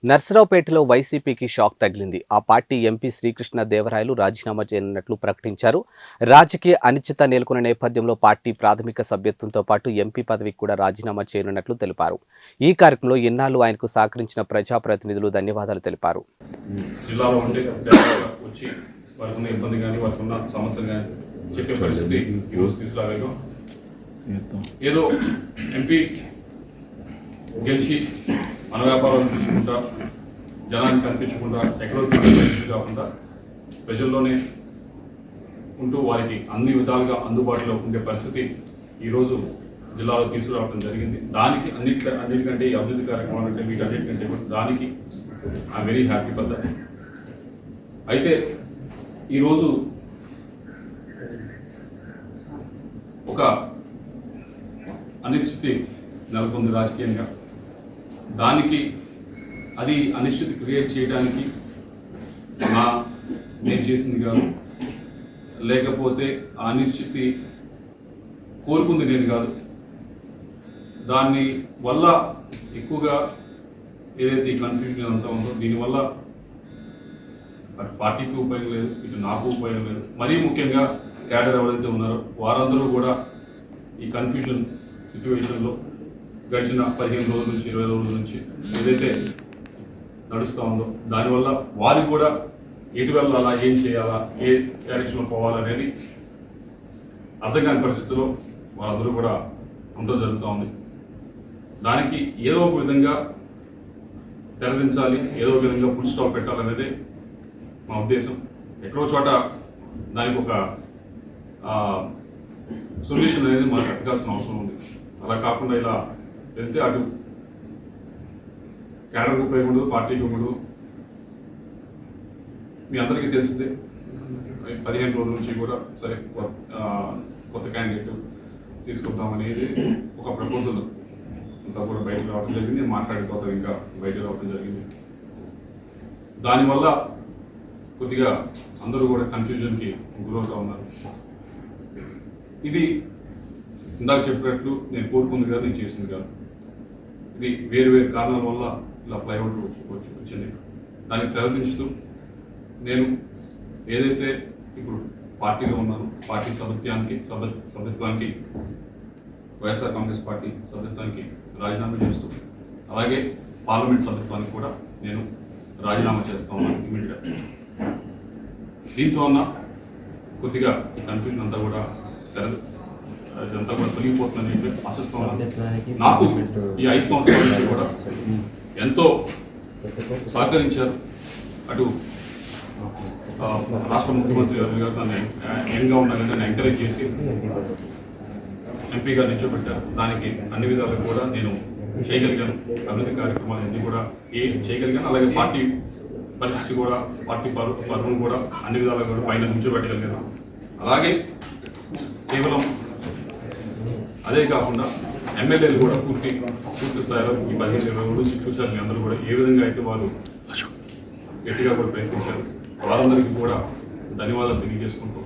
నర్సరావుపేటలో వైసీపీకి షాక్ తగిలింది. ఆ పార్టీ ఎంపీ శ్రీకృష్ణ దేవరాయలు రాజీనామా చేయనున్నట్లు ప్రకటించారు. రాజకీయ అనిశ్చిత నెలకొన్న నేపథ్యంలో పార్టీ ప్రాథమిక సభ్యత్వంతో పాటు ఎంపీ పదవికి కూడా రాజీనామా చేయనున్నట్లు తెలిపారు. ఈ కార్యక్రమంలో ఇన్నాళ్లు ఆయనకు సహకరించిన ప్రజాప్రతినిధులు ధన్యవాదాలు తెలిపారు. జిల్లాలో ఉండే వచ్చి వారికి ఉన్న ఇబ్బంది కానీ వారికి ఉన్న సమస్యలు కానీ చెప్పే పరిస్థితి ఈరోజు తీసుకురాగలిగాం. ఏదో ఎంపీ గెలిచి మన వ్యాపారాలు చూసుకుంటా జనానికి కనిపించకుండా ఎక్కడో తిరిగే పరిస్థితి కాకుండా ప్రజల్లోనే ఉంటూ వారికి అన్ని విధాలుగా అందుబాటులో ఉండే పరిస్థితి ఈరోజు జిల్లాలో తీసుకురావడం జరిగింది. దానికి అన్నిటికంటే ఈ అభివృద్ధి కార్యక్రమాలు అంటే వీటన్నిటికంటే దానికి I'm very happy for that. అయితే ఈరోజు ఒక అనిశ్చితి నెలకొంది రాజకీయంగా. దానికి అది అనిశ్చితి క్రియేట్ చేయడానికి నేను చేసింది కాదు, లేకపోతే ఆ అనిశ్చితి కోరుకుంది నేను కాదు. దాన్ని వల్ల ఎక్కువగా ఏదైతే ఈ కన్ఫ్యూజన్ అంతా ఉందో దీనివల్ల అటు పార్టీకి ఉపయోగం లేదు, ఇటు నాకు ఉపయోగం లేదు. మరీ ముఖ్యంగా క్యాడర్ ఎవరైతే ఉన్నారో వారందరూ కూడా ఈ కన్ఫ్యూజన్ సిచ్యువేషన్లో గడిచిన 15 రోజుల నుంచి 20 రోజుల నుంచి ఏదైతే నడుస్తూ ఉందో దానివల్ల వారికి కూడా ఎటు వెళ్ళాలా, ఏం చేయాలా, ఏ డైరెక్షన్లో పోవాలనేది అర్థం కాని పరిస్థితిలో వాళ్ళందరూ కూడా ఉండడం జరుగుతూ ఉంది. దానికి ఏదో ఒక విధంగా తెరదించాలి, ఏదో ఒక విధంగా ఫుల్ స్టాప్ పెట్టాలనేదే మా ఉద్దేశం. ఎక్కడో చోట దానికి ఒక సొల్యూషన్ అనేది మనకు ఎత్తకాల్సిన అవసరం ఉంది. అలా కాకుండా ఇలా వెళ్తే అటు క్యాడర్కి ఉపయోగపడదు, పార్టీకి ఉపయోగపడదు. మీ అందరికీ తెలిసిందే 15 రోజుల నుంచి కూడా సరే కొత్త క్యాండిడేట్ తీసుకొద్దాం అనేది ఒక ప్రపోజల్ అంతా కూడా బయటకు రావడం జరిగింది. మాట్లాడిన తర్వాత ఇంకా బయటకు రావడం జరిగింది. దానివల్ల కొద్దిగా అందరూ కూడా కన్ఫ్యూజన్కి గురవుతూ ఉన్నారు. ఇది ఇందాక చెప్పినట్లు నేను కోరుకుంది కాదు, నేను చేసింది కాదు. ఇది వేరు వేరు కారణాల వల్ల ఇలా ఫ్లైఓవర్ వచ్చింది. దానికి తెరదించుతూ నేను ఏదైతే ఇప్పుడు పార్టీలో ఉన్నానో పార్టీ సభ్యత్వానికి వైఎస్ఆర్ కాంగ్రెస్ పార్టీ సభ్యత్వానికి రాజీనామా చేస్తూ అలాగే పార్లమెంట్ సభ్యత్వానికి కూడా నేను రాజీనామా చేస్తా ఉన్నాను ఇమీడియట్గా. దీంతో ఉన్న కొద్దిగా ఈ కన్ఫ్యూజన్ అంతా కూడా ఇదంతా కూడా తొలగిపోతుందని చెప్పి ఆశిస్తున్నాను. నాకు ఈ 5 సంవత్సరాల నుంచి కూడా ఎంతో సహకరించారు. అటు రాష్ట్ర ముఖ్యమంత్రి గారు నన్ను యంగ్గా ఉండగానే నన్ను ఎంకరేజ్ చేసి ఎంపీగా నిల్చోబెట్టారు. దానికి అన్ని విధాలుగా కూడా నేను చేయగలిగాను. అభివృద్ధి కార్యక్రమాలు అన్నీ కూడా చేయగలిగాను. అలాగే పార్టీ పరిస్థితి కూడా పార్టీ పరువును కూడా అన్ని విధాలుగా కూడా పైన నిల్చోబెట్టగలిగాను. అలాగే కేవలం అదే కాకుండా ఎమ్మెల్యేలు కూడా పూర్తి స్థాయిలో ఈ 15-20 రోజులు చూశారు. మీ అందరూ కూడా ఏ విధంగా అయితే వాళ్ళు గట్టిగా కూడా ప్రయత్నించారు. వారందరికీ కూడా ధన్యవాదాలు తెలియజేసుకుంటూ